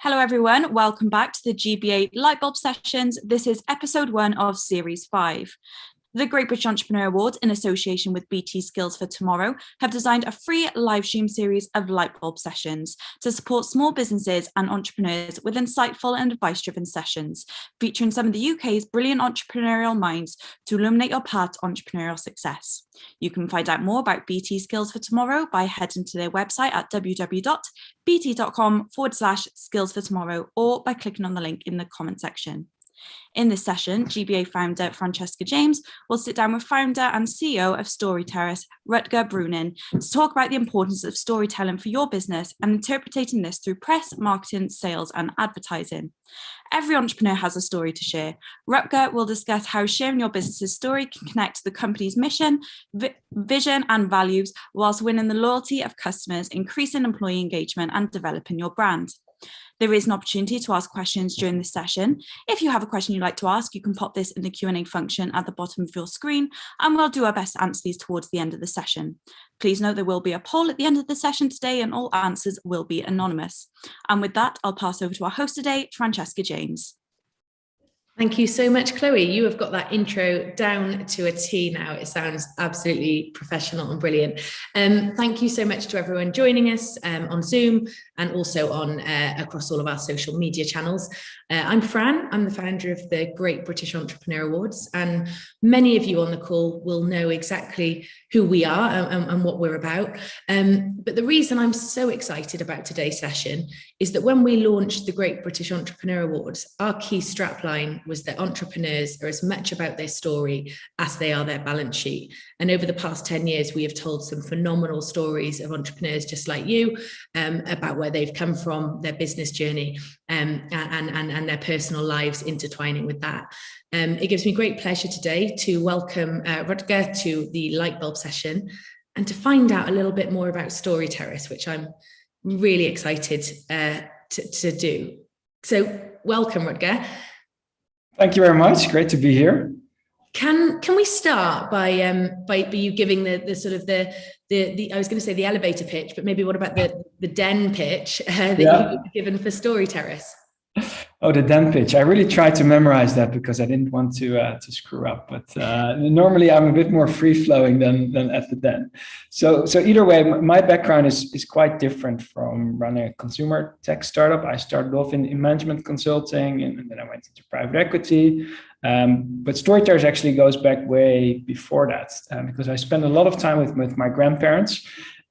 Hello everyone, welcome back to the GBA Lightbulb Sessions. This is episode 1 of series 5. The Great British Entrepreneur Awards, in association with BT Skills for Tomorrow, have designed a free live stream series of Lightbulb Sessions to support small businesses and entrepreneurs with insightful and advice-driven sessions, featuring some of the UK's brilliant entrepreneurial minds to illuminate your path to entrepreneurial success. You can find out more about BT Skills for Tomorrow by heading to their website at www.bt.com/skills for tomorrow or by clicking on the link in the comment section. In this session, GBA founder Francesca James will sit down with founder and CEO of Storyterrace, Rutger Brunin, to talk about the importance of storytelling for your business and interpreting this through press, marketing, sales, and advertising. Every entrepreneur has a story to share. Rutger will discuss how sharing your business's story can connect to the company's mission, vision, and values, whilst winning the loyalty of customers, increasing employee engagement, and developing your brand. There is an opportunity to ask questions during this session. If you have a question you'd like to ask, you can pop this in the Q&A function at the bottom of your screen, and we'll do our best to answer these towards the end of the session. Please note there will be a poll at the end of the session today, and all answers will be anonymous. And with that, I'll pass over to our host today, Francesca James. Thank you so much, Chloe. You have got that intro down to a T now. It sounds absolutely professional and brilliant. Thank you so much to everyone joining us on Zoom and also on across all of our social media channels. I'm Fran. I'm the founder of the Great British Entrepreneur Awards, and many of you on the call will know exactly who we are and what we're about. But the reason I'm so excited about today's session is that when we launched the Great British Entrepreneur Awards, our key strapline was that entrepreneurs are as much about their story as they are their balance sheet. And over the past 10 years, we have told some phenomenal stories of entrepreneurs just like you about where they've come from, their business journey, and their personal lives intertwining with that. It gives me great pleasure today to welcome Rutger to the Lightbulb session and to find out a little bit more about Storyterrace, which I'm really excited to do. So welcome, Rutger. Thank you very much. Great to be here. Can we start by you giving the sort of the I was going to say the elevator pitch, but maybe what about the den pitch that you've given for Storyterrace? Oh, the den pitch. I really tried to memorize that because I didn't want to screw up. But normally I'm a bit more free-flowing than at the den. So either way, my background is quite different from running a consumer tech startup. I started off in management consulting, and then I went into private equity. But Storyterrace actually goes back way before that because I spent a lot of time with my grandparents.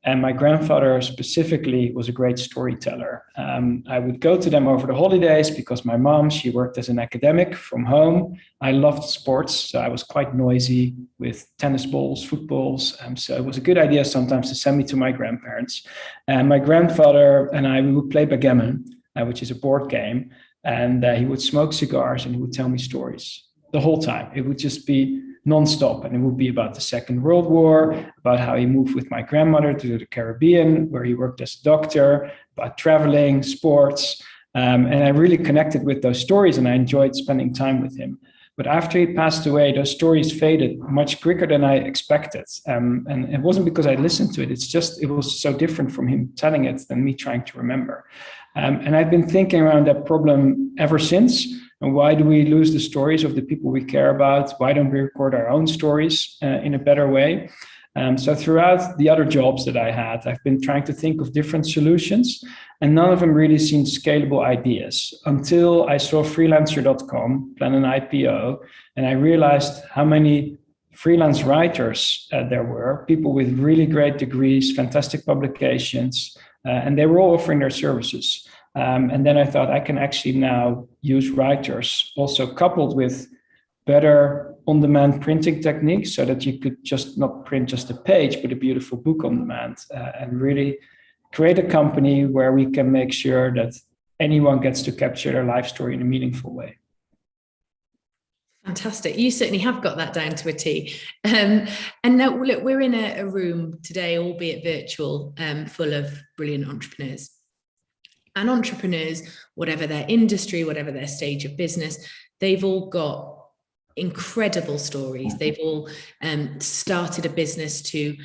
And my grandfather specifically was a great storyteller. I would go to them over the holidays because my mom, she worked as an academic from home. I loved sports, so I was quite noisy with tennis balls, footballs. So it was a good idea sometimes to send me to my grandparents. And my grandfather and I, we would play backgammon, which is a board game. And he would smoke cigars and he would tell me stories the whole time. It would just be non-stop, and it would be about the Second World War, about how he moved with my grandmother to the Caribbean, where he worked as a doctor, about traveling, sports, and I really connected with those stories, and I enjoyed spending time with him. But after he passed away, those stories faded much quicker than I expected, and it wasn't because I listened to it. It's just it was so different from him telling it than me trying to remember. And I've been thinking around that problem ever since. And why do we lose the stories of the people we care about? Why don't we record our own stories in a better way? So throughout the other jobs that I had, I've been trying to think of different solutions, and none of them really seemed scalable ideas until I saw freelancer.com plan an IPO, and I realized how many freelance writers there were, people with really great degrees, fantastic publications, and they were all offering their services. And then I thought I can actually now use writers also coupled with better on-demand printing techniques so that you could just not print just a page, but a beautiful book on demand and really create a company where we can make sure that anyone gets to capture their life story in a meaningful way. Fantastic. You certainly have got that down to a T. And now, look, we're in a room today, albeit virtual, full of brilliant entrepreneurs. And entrepreneurs, whatever their industry, whatever their stage of business, they've all got incredible stories. They've all started a business to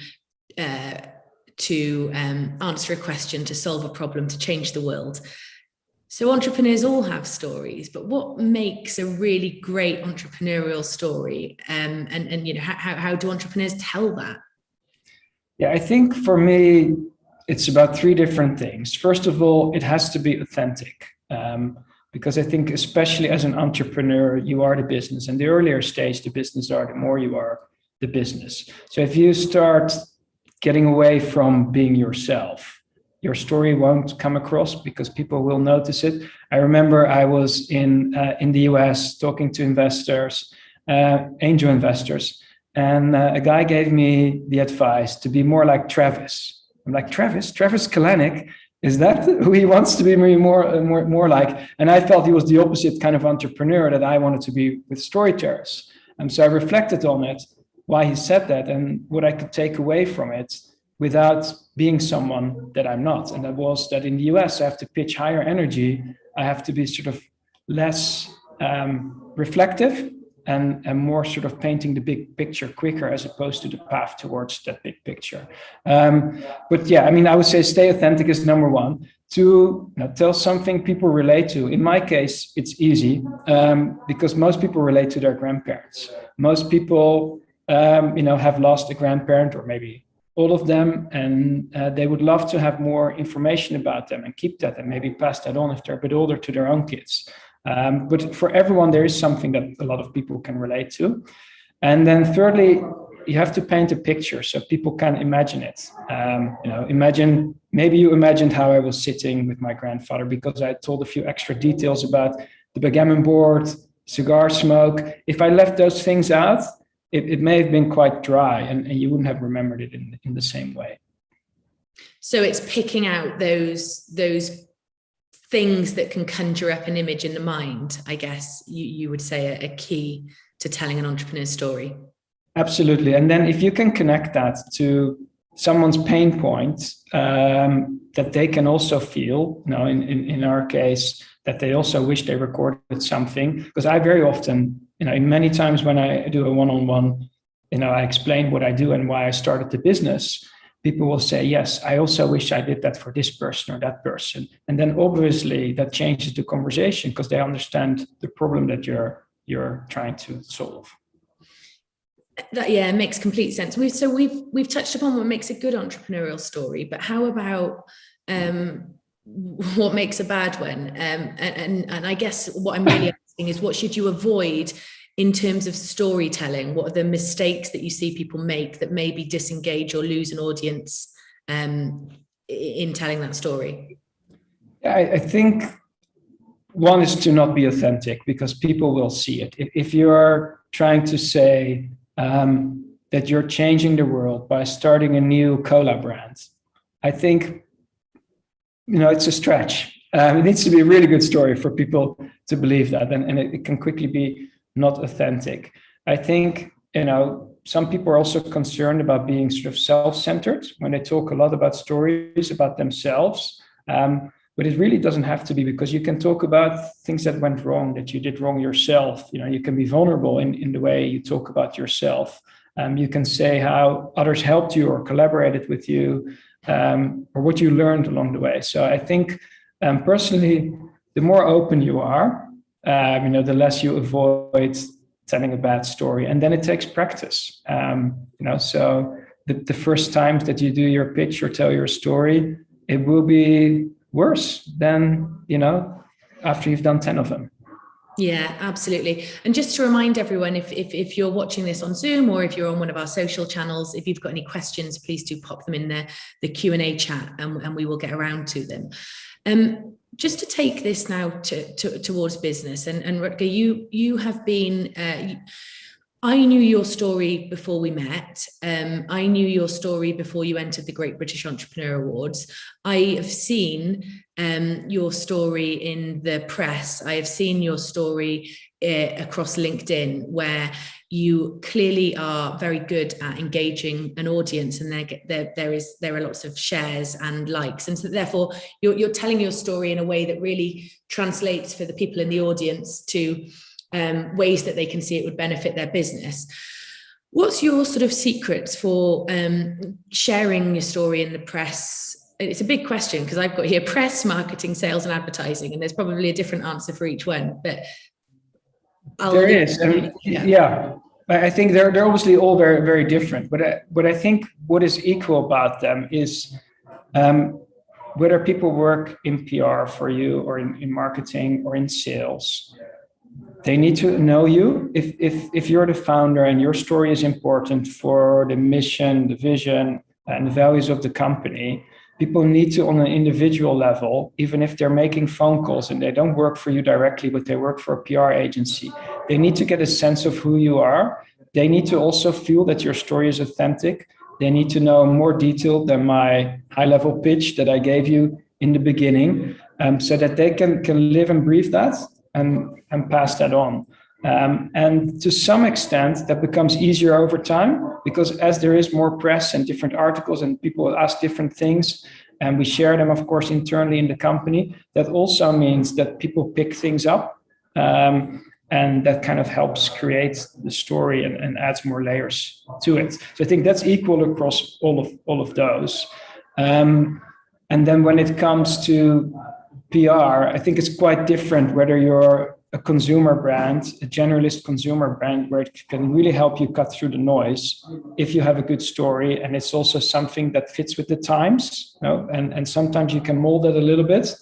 answer a question, to solve a problem, to change the world. So entrepreneurs all have stories, but what makes a really great entrepreneurial story? And how do entrepreneurs tell that? Yeah, I think for me, it's about three different things. First of all, it has to be authentic. Because I think especially as an entrepreneur, you are the business, and the earlier stage the business are, the more you are the business. So if you start getting away from being yourself, your story won't come across because people will notice it. I remember I was in the US talking to investors, angel investors, and a guy gave me the advice to be more like Travis. I'm like, Travis Kalanick? Is that who he wants to be more like? And I felt he was the opposite kind of entrepreneur that I wanted to be with storytellers. And so I reflected on it, why he said that, and what I could take away from it without being someone that I'm not. And that was that in the US, I have to pitch higher energy. I have to be sort of less reflective and more sort of painting the big picture quicker as opposed to the path towards that big picture. But yeah, I mean, I would say stay authentic is number one. Two, tell something people relate to. In my case, it's easy because most people relate to their grandparents. Most people, have lost a grandparent, or maybe all of them, and they would love to have more information about them and keep that and maybe pass that on if they're a bit older to their own kids. But for everyone, there is something that a lot of people can relate to. And then thirdly, you have to paint a picture so people can imagine it. Maybe you imagined how I was sitting with my grandfather because I told a few extra details about the backgammon board, cigar smoke. If I left those things out, it may have been quite dry and you wouldn't have remembered it in the same way. So it's picking out those things that can conjure up an image in the mind, I guess you would say a key to telling an entrepreneur's story. Absolutely. And then if you can connect that to someone's pain point that they can also feel, in our case, that they also wish they recorded something. Because I very often, in many times when I do a one-on-one, I explain what I do and why I started the business. People will say, yes, I also wish I did that for this person or that person. And then obviously that changes the conversation because they understand the problem that you're trying to solve. That, yeah, makes complete sense. We've touched upon what makes a good entrepreneurial story, but how about what makes a bad one? And I guess what I'm really asking is, what should you avoid in terms of storytelling? What are the mistakes that you see people make that maybe disengage or lose an audience in telling that story? I think one is to not be authentic because people will see it. If you're trying to say that you're changing the world by starting a new cola brand, I think, it's a stretch. It needs to be a really good story for people to believe that, and it can quickly be not authentic. I think, some people are also concerned about being sort of self-centered when they talk a lot about stories about themselves. But it really doesn't have to be, because you can talk about things that went wrong, that you did wrong yourself. You can be vulnerable in the way you talk about yourself. You can say how others helped you or collaborated with you, or what you learned along the way. So I think personally, the more open you are, the less you avoid telling a bad story. And then it takes practice. So the first times that you do your pitch or tell your story, it will be worse than, after you've done 10 of them. Yeah, absolutely. And just to remind everyone, if you're watching this on Zoom or if you're on one of our social channels, if you've got any questions, please do pop them in the Q&A chat and we will get around to them. Just to take this now towards business, and Rutger, you have been, I knew your story before we met. I knew your story before you entered the Great British Entrepreneur Awards. I have seen your story in the press. I have seen your story across LinkedIn, where you clearly are very good at engaging an audience, and there are lots of shares and likes, and so therefore you're telling your story in a way that really translates for the people in the audience to ways that they can see it would benefit their business. What's your sort of secrets for sharing your story in the press it's a big question because I've got here press, marketing, sales, and advertising, and there's probably a different answer for each one. But there is, and yeah, I think they're obviously all very, very different. But I think what is equal about them is whether people work in PR for you or in marketing or in sales. They need to know you. If you're the founder and your story is important for the mission, the vision, and the values of the company, people need to, on an individual level, even if they're making phone calls and they don't work for you directly, but they work for a PR agency, they need to get a sense of who you are. They need to also feel that your story is authentic. They need to know more detail than my high-level pitch that I gave you in the beginning, so that they can live and breathe that and pass that on. And to some extent, that becomes easier over time, because as there is more press and different articles and people ask different things, and we share them, of course, internally in the company, that also means that people pick things up. And that kind of helps create the story and adds more layers to it. So I think that's equal across all of those. And then when it comes to PR, I think it's quite different whether you're a consumer brand, a generalist consumer brand, where it can really help you cut through the noise if you have a good story, and it's also something that fits with the times, you know? And sometimes you can mold it a little bit.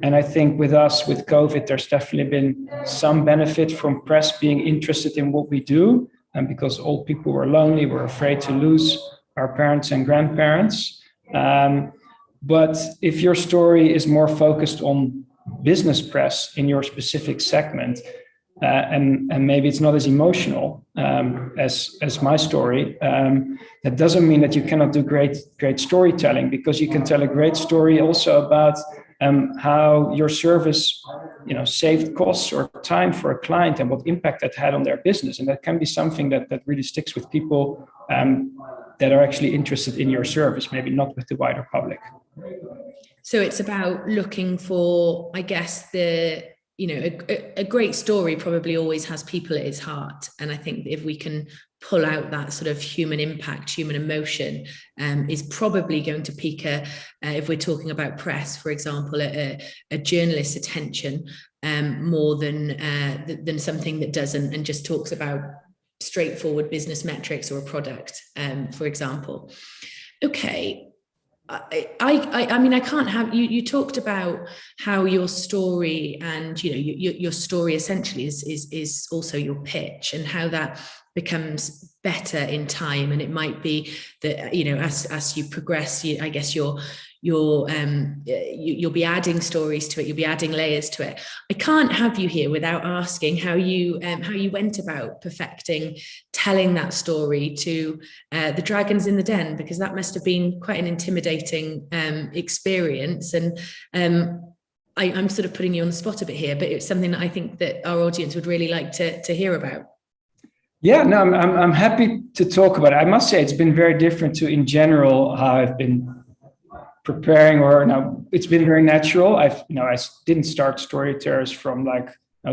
And I think with us, with COVID, there's definitely been some benefit from press being interested in what we do, and because old people were lonely, we're afraid to lose our parents and grandparents. But if your story is more focused on business press in your specific segment, and maybe it's not as emotional as my story, that doesn't mean that you cannot do great storytelling, because you can tell a great story also about how your service, saved costs or time for a client and what impact that had on their business. And that can be something that really sticks with people that are actually interested in your service, maybe not with the wider public. So it's about looking for, I guess, a great story probably always has people at its heart. And I think if we can pull out that sort of human impact, human emotion, is probably going to pique if we're talking about press, for example, a journalist's attention more than something that doesn't and just talks about straightforward business metrics or a product, for example. Okay. I mean, I can't have you talked about how your story and your story essentially is also your pitch, and how that becomes better in time. And it might be that as you progress, I guess you'll be adding stories to it, you'll be adding layers to it. I can't have you here without asking how you went about perfecting telling that story to the dragons in the den, because that must have been quite an intimidating experience. And I'm sort of putting you on the spot a bit here, but it's something that I think that our audience would really like to hear about. Yeah, no, I'm happy to talk about it. I must say it's been very different to, in general, how I've been preparing, or now it's been very natural. I didn't start Storytellers from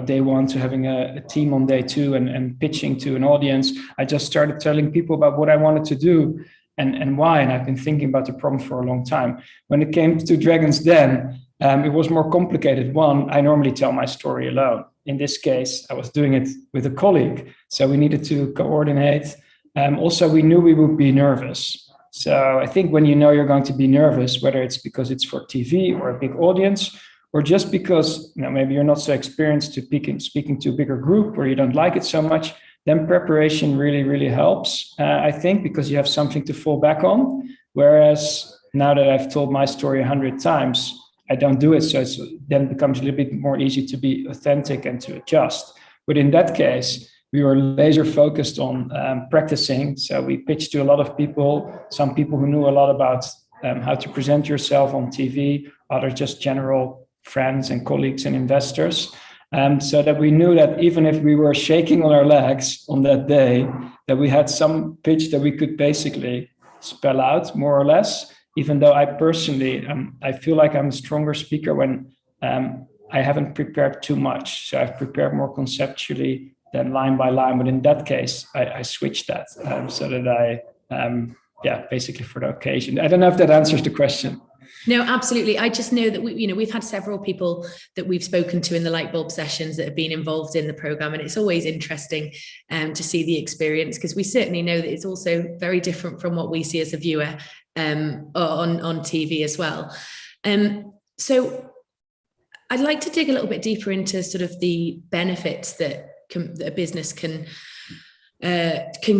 day one to having a team on day two and pitching to an audience. I just started telling people about what I wanted to do and why. And I've been thinking about the problem for a long time. When it came to Dragon's Den, it was more complicated. One, I normally tell my story alone. In this case, I was doing it with a colleague, so we needed to coordinate. Also, we knew we would be nervous. So I think when you're going to be nervous, whether it's because it's for TV or a big audience, or just because maybe you're not so experienced to speaking to a bigger group, or you don't like it so much, then preparation really, really helps, I think, because you have something to fall back on. Whereas now that I've told my story 100 times, I don't do it. So it then becomes a little bit more easy to be authentic and to adjust. But in that case, we were laser focused on practicing. So we pitched to a lot of people, some people who knew a lot about how to present yourself on TV, others just general friends and colleagues and investors. So that we knew that even if we were shaking on our legs on that day, that we had some pitch that we could basically spell out more or less. Even though I personally, I feel like I'm a stronger speaker when I haven't prepared too much. So I've prepared more conceptually than line by line. But in that case, I switched that so that basically for the occasion. I don't know if that answers the question. No, absolutely. I just know that we've had several people that we've spoken to in the Lightbulb sessions that have been involved in the program, and it's always interesting to see the experience, because we certainly know that it's also very different from what we see as a viewer on TV as well. So I'd like to dig a little bit deeper into sort of the benefits that a business can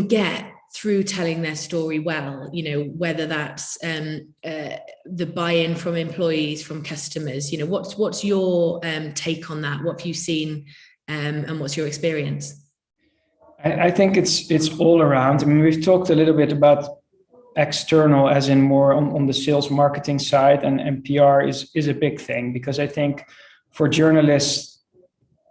get through telling their story well, whether that's the buy-in from employees, from customers. What's your take on that? What have you seen, and what's your experience? I think it's all around. I mean, we've talked a little bit about external, as in more on the sales marketing side, and PR is a big thing, because I think for journalists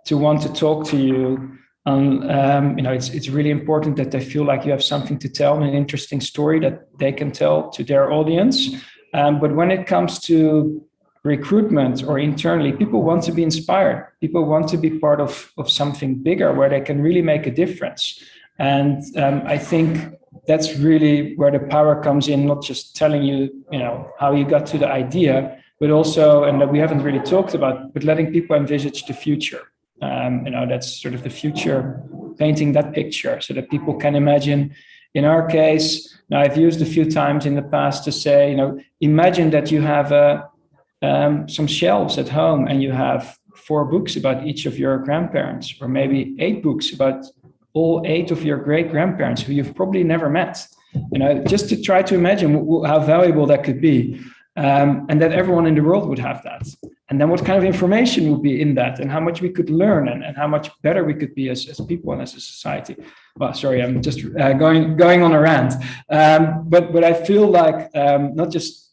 to want to talk to you, it's really important that they feel like you have something to tell, an interesting story that they can tell to their audience. But when it comes to recruitment or internally, people want to be inspired. People want to be part of something bigger where they can really make a difference. And I think that's really where the power comes in, not just telling you, how you got to the idea, but also, and that we haven't really talked about, but letting people envisage the future. That's sort of the future, painting that picture so that people can imagine. In our case, now I've used a few times in the past to say, imagine that you have some shelves at home and you have 4 books about each of your grandparents, or maybe 8 books about all 8 of your great grandparents who you've probably never met, just to try to imagine how valuable that could be. And that everyone in the world would have that. And then what kind of information would be in that, and how much we could learn, and how much better we could be as people and as a society. Well, sorry, I'm just going on a rant. But I feel like not just,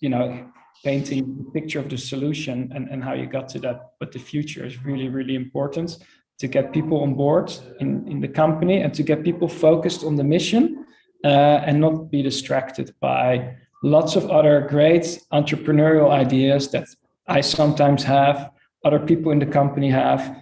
painting the picture of the solution and how you got to that, but the future is really, really important to get people on board in the company, and to get people focused on the mission, and not be distracted by lots of other great entrepreneurial ideas that I sometimes have, other people in the company have.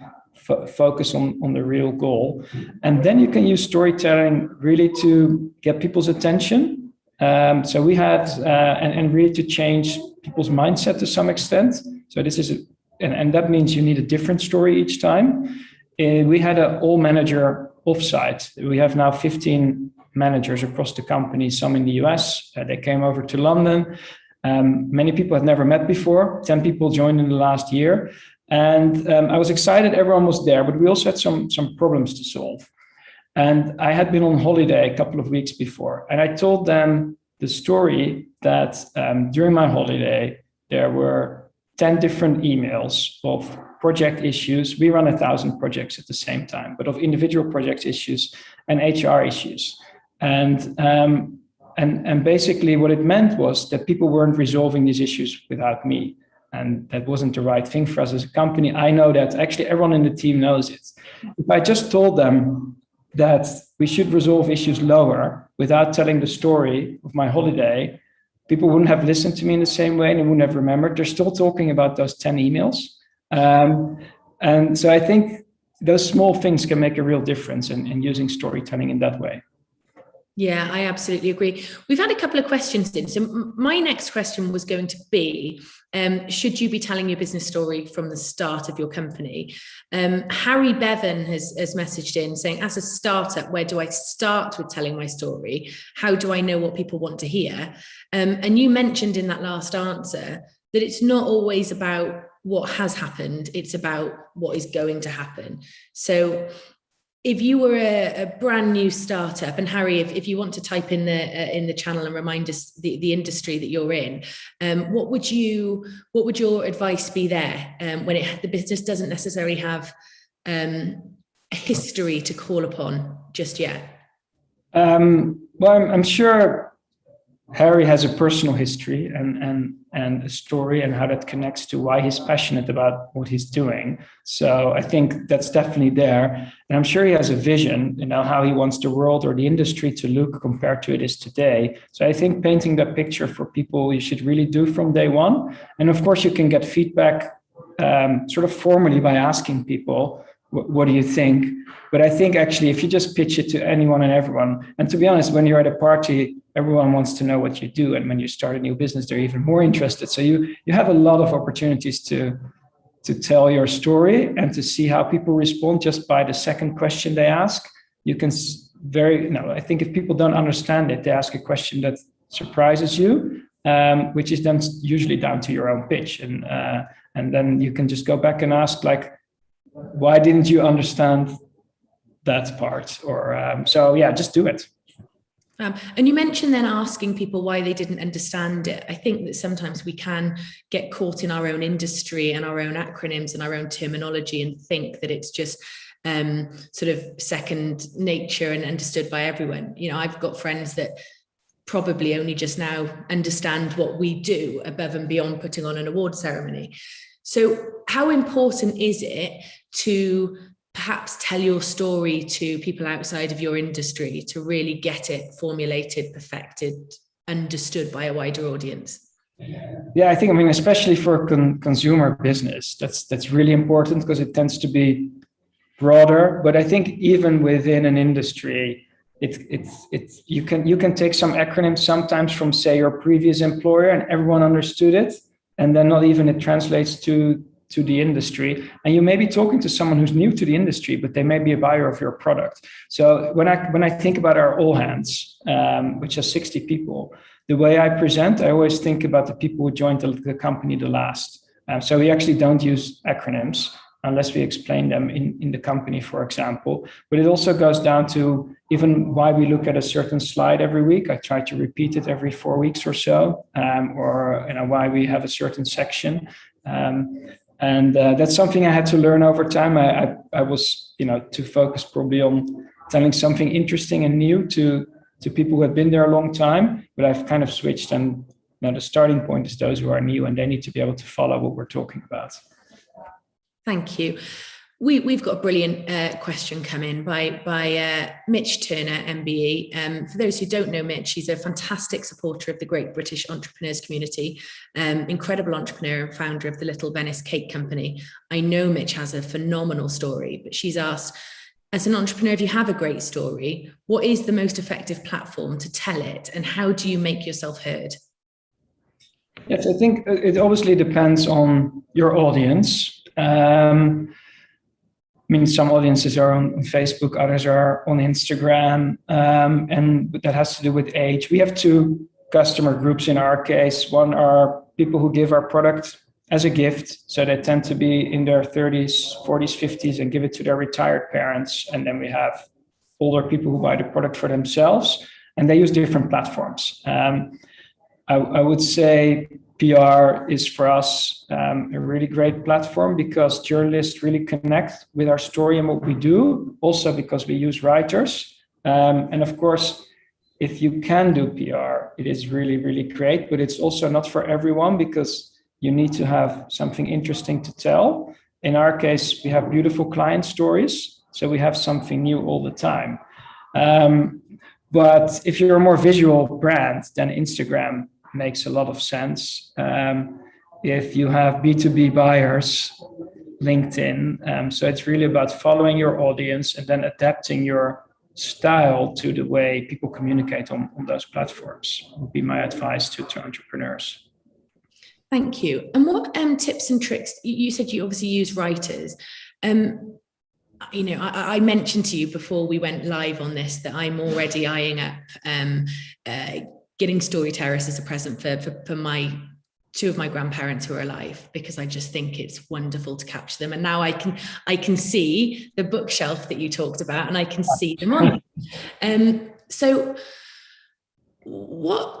Focus on the real goal. And then you can use storytelling really to get people's attention. So we had, and really to change people's mindset to some extent. So this is, and that means you need a different story each time. We had an all manager offsite. We have now 15 managers across the company, some in the US. They came over to London. Many people had never met before. 10 people joined in the last year. And I was excited everyone was there, but we also had some problems to solve. And I had been on holiday a couple of weeks before, and I told them the story that during my holiday, there were 10 different emails of project issues. We run 1,000 projects at the same time, but of individual project issues and HR issues. And basically what it meant was that people weren't resolving these issues without me. And that wasn't the right thing for us as a company. I know that. Actually, everyone in the team knows it. If I just told them that we should resolve issues lower without telling the story of my holiday, people wouldn't have listened to me in the same way, and they wouldn't have remembered. They're still talking about those 10 emails. And so I think those small things can make a real difference in using storytelling in that way. Yeah, I absolutely agree. We've had a couple of questions in. So my next question was going to be, should you be telling your business story from the start of your company? Harry Bevan has messaged in saying, as a startup, where do I start with telling my story? How do I know what people want to hear? And you mentioned in that last answer that it's not always about what has happened, it's about what is going to happen. So if you were a brand new startup, and Harry, if you want to type in the channel and remind us the industry that you're in, what would your advice be there when the business doesn't necessarily have a history to call upon just yet? Well, I'm sure Harry has a personal history and a story, and how that connects to why he's passionate about what he's doing. So I think that's definitely there. And I'm sure he has a vision, how he wants the world or the industry to look compared to it is today. So I think painting that picture for people, you should really do from day one. And of course, you can get feedback sort of formally by asking people, what do you think? But I think actually, if you just pitch it to anyone and everyone, and to be honest, when you're at a party, everyone wants to know what you do. And when you start a new business, they're even more interested. So you have a lot of opportunities to tell your story and to see how people respond just by the second question they ask. You can I think if people don't understand it, they ask a question that surprises you, which is then usually down to your own pitch. And then you can just go back and ask, like, why didn't you understand that part? Or just do it. And you mentioned then asking people why they didn't understand it. I think that sometimes we can get caught in our own industry and our own acronyms and our own terminology and think that it's just sort of second nature and understood by everyone. You know, I've got friends that probably only just now understand what we do above and beyond putting on an award ceremony. So how important is it to perhaps tell your story to people outside of your industry to really get it formulated, perfected, understood by a wider audience? Yeah, I think, especially for consumer business, that's really important because it tends to be broader. But I think even within an industry, you can take some acronyms sometimes from, say, your previous employer, and everyone understood it, and then not even it translates to the industry. And you may be talking to someone who's new to the industry, but they may be a buyer of your product. So when I think about our all hands, which has 60 people, the way I present, I always think about the people who joined the company the last. So we actually don't use acronyms unless we explain them in the company, for example. But it also goes down to even why we look at a certain slide every week. I try to repeat it every 4 weeks or so, or why we have a certain section. And that's something I had to learn over time. I was, to focus probably on telling something interesting and new to people who have been there a long time. But I've kind of switched, and the starting point is those who are new, and they need to be able to follow what we're talking about. Thank you. We've got a brilliant question come in by Mitch Turner, MBE. For those who don't know Mitch, he's a fantastic supporter of the Great British Entrepreneurs Community, incredible entrepreneur and founder of the Little Venice Cake Company. I know Mitch has a phenomenal story, but she's asked, as an entrepreneur, if you have a great story, what is the most effective platform to tell it, and how do you make yourself heard? Yes, I think it obviously depends on your audience. Some audiences are on Facebook, others are on Instagram, and that has to do with age. We have two customer groups in our case. One are people who give our product as a gift, so they tend to be in their 30s, 40s, 50s, and give it to their retired parents. And then we have older people who buy the product for themselves, and they use different platforms. I would say PR is for us a really great platform because journalists really connect with our story and what we do, also because we use writers. And of course, if you can do PR, it is really, really great, but it's also not for everyone because you need to have something interesting to tell. In our case, we have beautiful client stories, so we have something new all the time. But if you're a more visual brand, then Instagram makes a lot of sense. If you have B2B buyers, LinkedIn. So it's really about following your audience and then adapting your style to the way people communicate on those platforms would be my advice to entrepreneurs. Thank you. And what tips and tricks, you said you obviously use writers. I mentioned to you before we went live on this that I'm already eyeing up getting Story Terrace as a present for my two of my grandparents who are alive, because I just think it's wonderful to capture them. And now I can see the bookshelf that you talked about, and I can see them on. So what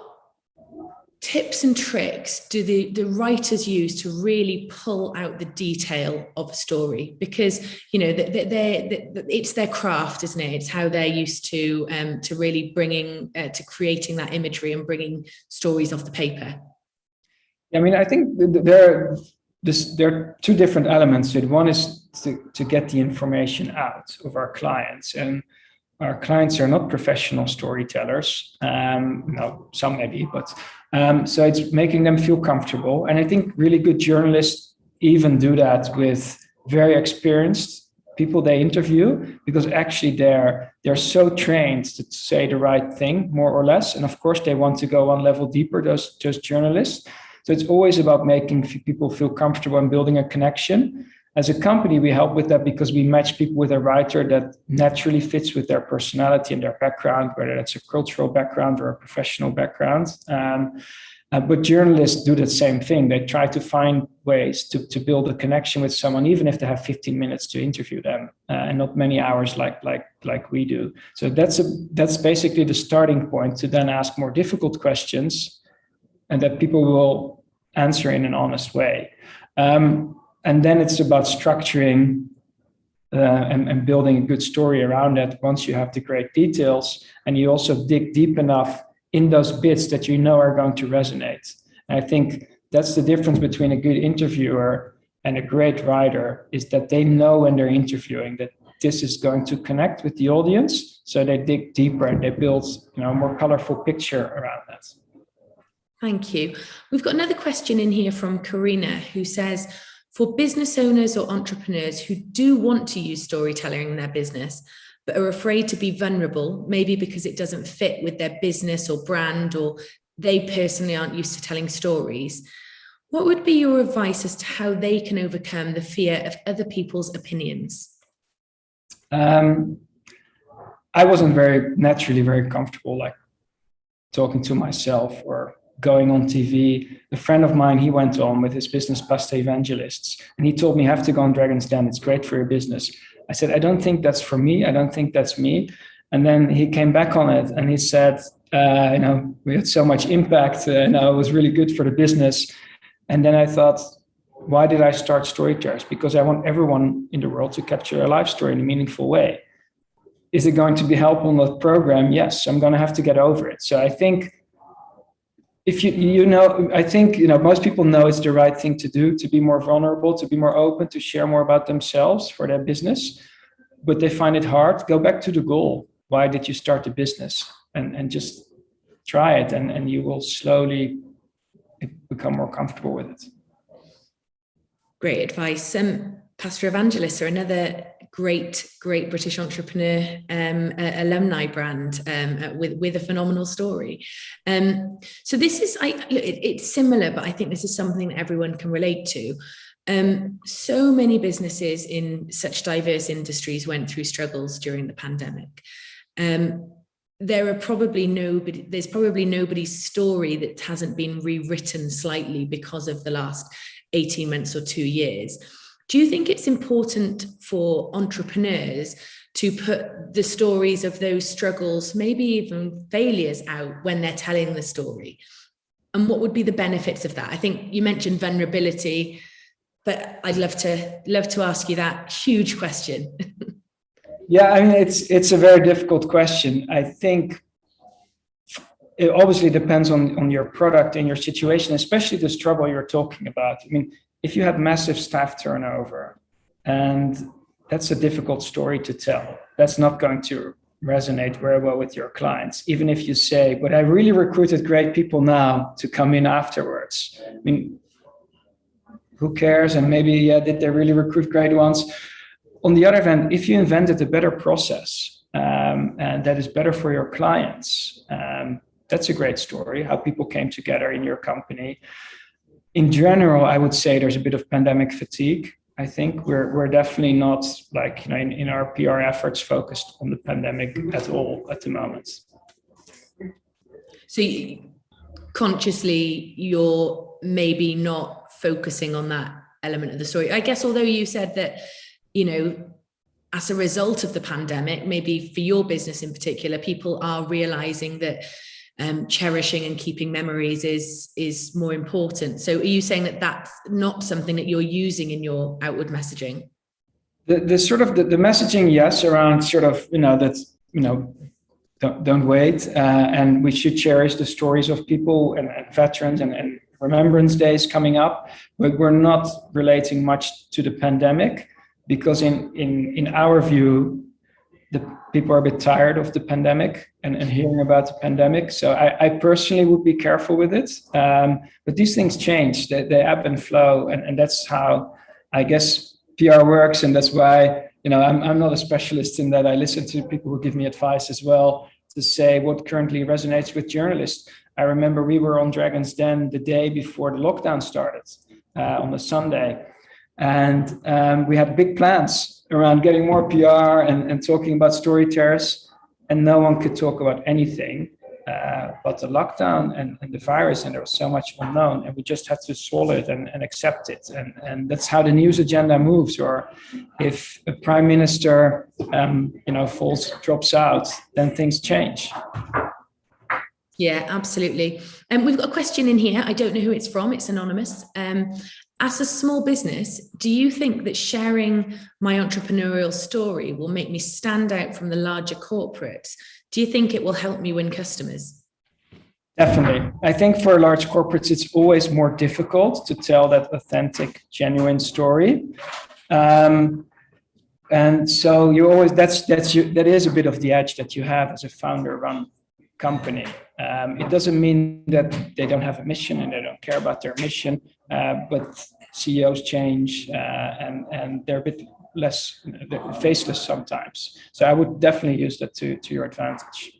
tips and tricks do the writers use to really pull out the detail of a story? Because it's their craft, isn't it? It's how they're used to really bringing to creating that imagery and bringing stories off the paper. I think there are two different elements to it. One is to get the information out of our clients, and our clients are not professional storytellers. Some maybe, but so it's making them feel comfortable. And I think really good journalists even do that with very experienced people they interview, because actually they're so trained to say the right thing, more or less. And of course, they want to go one level deeper, those journalists. So it's always about making people feel comfortable and building a connection. As a company, we help with that because we match people with a writer that naturally fits with their personality and their background, whether it's a cultural background or a professional background. But journalists do the same thing. They try to find ways to build a connection with someone, even if they have 15 minutes to interview them, and not many hours like we do. So that's basically the starting point, to then ask more difficult questions, and that people will answer in an honest way. And then it's about structuring and building a good story around that once you have the great details, and you also dig deep enough in those bits that you know are going to resonate. And I think that's the difference between a good interviewer and a great writer, is that they know when they're interviewing that this is going to connect with the audience. So they dig deeper and they build, a more colorful picture around that. Thank you. We've got another question in here from Karina, who says, for business owners or entrepreneurs who do want to use storytelling in their business, but are afraid to be vulnerable, maybe because it doesn't fit with their business or brand, or they personally aren't used to telling stories, what would be your advice as to how they can overcome the fear of other people's opinions? I wasn't naturally very comfortable talking to myself or going on TV. A friend of mine, he went on with his business Pasta Evangelists, and he told me, you have to go on Dragon's Den. It's great for your business. I said, I don't think that's for me. I don't think that's me. And then he came back on it and he said, we had so much impact. It was really good for the business. And then I thought, why did I start Storytellers? Because I want everyone in the world to capture a life story in a meaningful way. Is it going to be helpful in that program? Yes, I'm going to have to get over it. So I think if most people know it's the right thing to do, to be more vulnerable, to be more open, to share more about themselves for their business, but they find it hard. Go back to the goal. Why did you start the business? And just try it, and you will slowly become more comfortable with it. Great advice. Pastor Evangelists are another great British entrepreneur alumni brand with a phenomenal story. So this is, it's similar, but I think this is something that everyone can relate to. So many businesses in such diverse industries went through struggles during the pandemic. There's probably nobody's story that hasn't been rewritten slightly because of the last 18 months or 2 years. Do you think it's important for entrepreneurs to put the stories of those struggles, maybe even failures, out when they're telling the story? And what would be the benefits of that? I think you mentioned vulnerability, but I'd love to ask you that huge question. Yeah, I mean, it's a very difficult question. I think it obviously depends on your product and your situation, especially the struggle you're talking about. I mean, if you have massive staff turnover, and that's a difficult story to tell, that's not going to resonate very well with your clients. Even if you say, but I really recruited great people now to come in afterwards. I mean, who cares? And maybe, did they really recruit great ones? On the other hand, if you invented a better process and that is better for your clients, that's a great story, how people came together in your company. In general, I would say there's a bit of pandemic fatigue. I think we're definitely not in our PR efforts focused on the pandemic at all at the moment. So consciously, you're maybe not focusing on that element of the story. I guess, although you said that, as a result of the pandemic, maybe for your business in particular, people are realizing that cherishing and keeping memories is more important. So are you saying that that's not something that you're using in your outward messaging? The messaging, yes, around don't wait, and we should cherish the stories of people and veterans and Remembrance Days coming up, but we're not relating much to the pandemic, because in our view, the people are a bit tired of the pandemic and hearing about the pandemic. So I personally would be careful with it. But these things change, they ebb and flow. And that's how, I guess, PR works. And that's why I'm not a specialist in that. I listen to people who give me advice as well to say what currently resonates with journalists. I remember we were on Dragon's Den the day before the lockdown started on a Sunday. And we had big plans around getting more PR and talking about story terrace. And no one could talk about anything but the lockdown and the virus. And there was so much unknown. And we just had to swallow it and accept it. And that's how the news agenda moves. Or if a prime minister, drops out, then things change. Yeah, absolutely. And we've got a question in here. I don't know who it's from. It's anonymous. As a small business, do you think that sharing my entrepreneurial story will make me stand out from the larger corporates? Do you think it will help me win customers? Definitely. I think for large corporates, it's always more difficult to tell that authentic, genuine story. And so you always, that is a bit of the edge that you have as a founder-run company. It doesn't mean that they don't have a mission and they don't care about their mission, but CEOs change and they're a bit less faceless sometimes. So I would definitely use that to your advantage.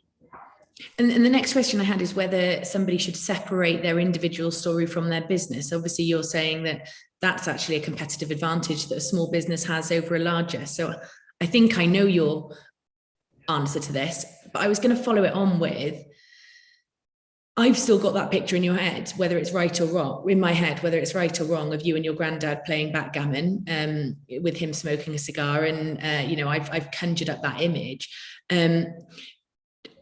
And the next question I had is whether somebody should separate their individual story from their business. Obviously, you're saying that that's actually a competitive advantage that a small business has over a larger. So I think I know your answer to this, but I was going to follow it on with, I've still got that picture in your head, whether it's right or wrong, in my head, whether it's right or wrong, of you and your granddad playing backgammon with him smoking a cigar. And, I've conjured up that image.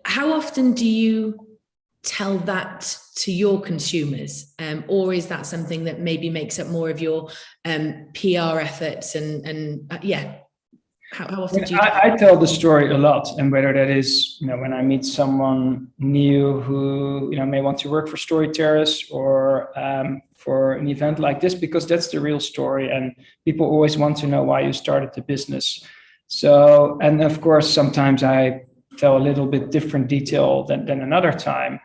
How often do you tell that to your consumers? Or is that something that maybe makes up more of your PR efforts? How often do you? I tell the story a lot, and whether that is, when I meet someone new who, may want to work for Story Terrace or for an event like this, because that's the real story, and people always want to know why you started the business. So, and of course, sometimes I tell a little bit different detail than another time,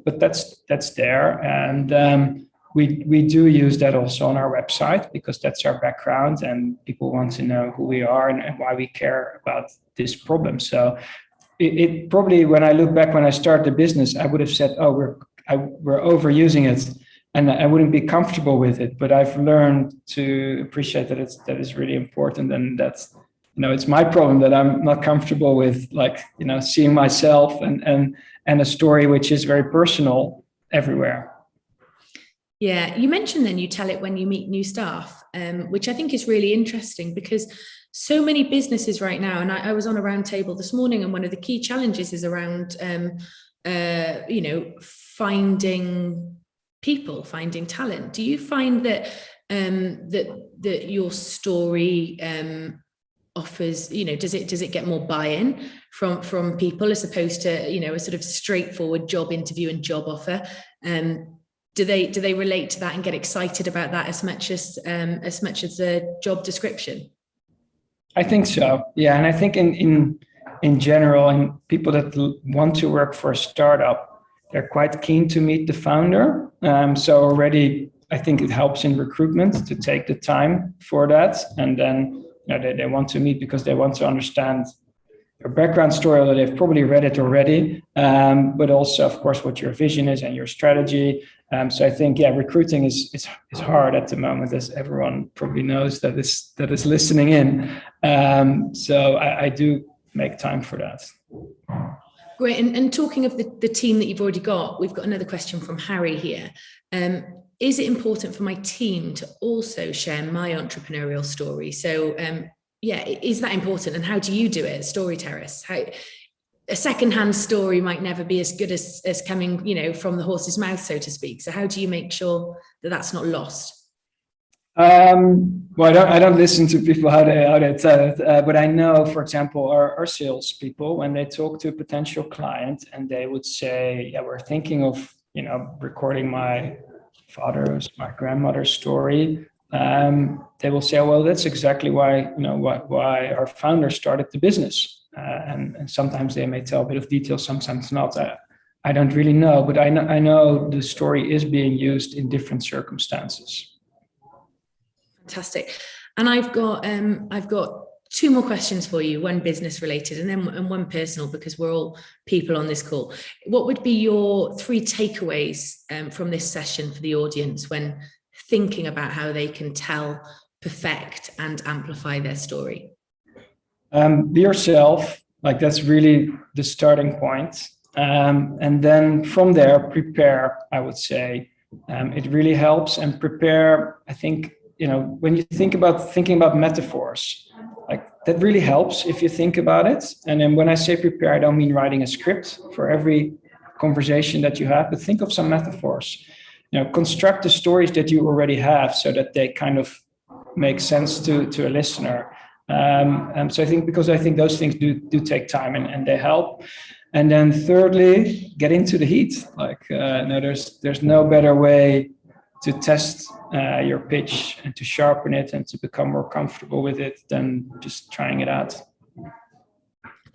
but that's there, and we do use that also on our website because that's our background and people want to know who we are and why we care about this problem. So it probably, when I look back when I started the business, I would have said, oh, we're overusing it and I wouldn't be comfortable with it. But I've learned to appreciate that that is really important, and that's, it's my problem that I'm not comfortable with, seeing myself and a story which is very personal everywhere. Yeah, you mentioned then you tell it when you meet new staff, which I think is really interesting because so many businesses right now, and I was on a round table this morning, and one of the key challenges is around, finding people, finding talent. Do you find that that your story offers, does it get more buy-in from people as opposed to, a sort of straightforward job interview and job offer? Do they relate to that and get excited about that as much as the job description? I think so. Yeah, and I think in general, and people that want to work for a startup, they're quite keen to meet the founder. So already, I think it helps in recruitment to take the time for that, and then they want to meet because they want to understand your background story, although they've probably read it already, but also, of course, what your vision is and your strategy. So I think, recruiting is hard at the moment, as everyone probably knows that is listening in. So I do make time for that. Great. And talking of the team that you've already got, we've got another question from Harry here. Is it important for my team to also share my entrepreneurial story? So, is that important? And how do you do it at Story Terrace? A secondhand story might never be as good as coming, from the horse's mouth, so to speak. So how do you make sure that that's not lost? Well, I don't listen to people how they tell it, but I know, for example, our sales people, when they talk to a potential client and they would say, we're thinking of, recording my father's, my grandmother's story. They will say, well, that's exactly why, why our founder started the business. And sometimes they may tell a bit of detail, sometimes not. I don't really know, but I know the story is being used in different circumstances. Fantastic. And I've got 2 more questions for you, one business related and one personal, because we're all people on this call. What would be your 3 takeaways from this session for the audience when thinking about how they can tell, perfect, and amplify their story? Be yourself. Like, that's really the starting point. And then from there, prepare, I would say. It really helps. And prepare, I think, when you thinking about metaphors, like, that really helps if you think about it. And then when I say prepare, I don't mean writing a script for every conversation that you have, but think of some metaphors. Construct the stories that you already have so that they kind of make sense to a listener. So I think those things do take time and they help. And then thirdly, get into the heat. Like, no, there's no better way to test your pitch and to sharpen it and to become more comfortable with it than just trying it out.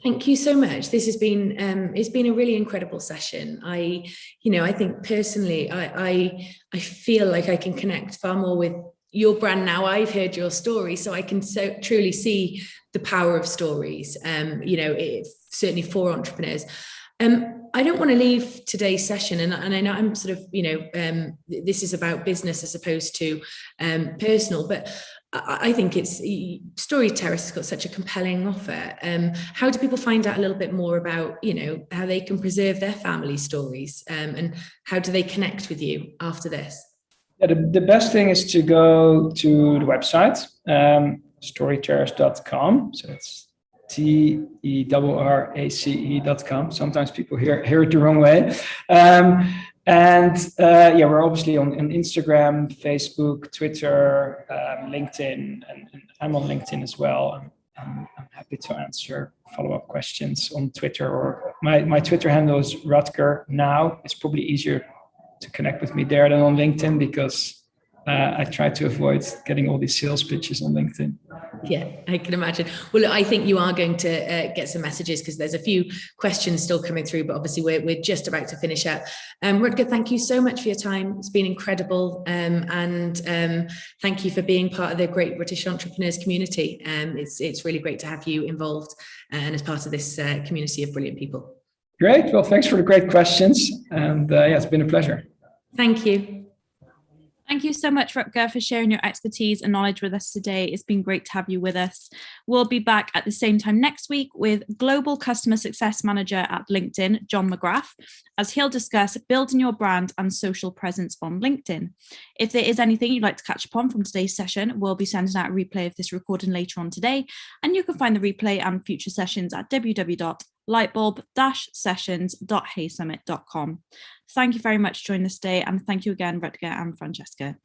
Thank you so much. This has been it's been a really incredible session. I think personally, I feel like I can connect far more with your brand now. I've heard your story, so I can so truly see the power of stories. Certainly for entrepreneurs. I don't want to leave today's session, and I know I'm sort of, this is about business as opposed to personal, but I think Story Terrace has got such a compelling offer. How do people find out a little bit more about, how they can preserve their family stories, and how do they connect with you after this? Yeah, the best thing is to go to the website, storyterrace.com. So it's TERRACE.com. Sometimes people hear it the wrong way. We're obviously on Instagram, Facebook, Twitter, LinkedIn, and I'm on LinkedIn as well. I'm happy to answer follow-up questions on Twitter, or my Twitter handle is Rutger now. It's probably easier to connect with me there than on LinkedIn, because I try to avoid getting all these sales pitches on LinkedIn. Yeah, I can imagine. Well, look, I think you are going to get some messages, because there's a few questions still coming through, but obviously we're just about to finish up. Rutger, thank you so much for your time. It's been incredible. And thank you for being part of the Great British Entrepreneurs community. It's really great to have you involved and as part of this community of brilliant people. Great. Well, thanks for the great questions. And it's been a pleasure. Thank you. Thank you so much, Rutger, for sharing your expertise and knowledge with us today. It's been great to have you with us. We'll be back at the same time next week with Global Customer Success Manager at LinkedIn, John McGrath, as he'll discuss building your brand and social presence on LinkedIn. If there is anything you'd like to catch up on from today's session, we'll be sending out a replay of this recording later on today, and you can find the replay and future sessions at www.lightbulb-sessions.haysummit.com. Thank you very much for joining us today, and thank you again, Rutger and Francesca.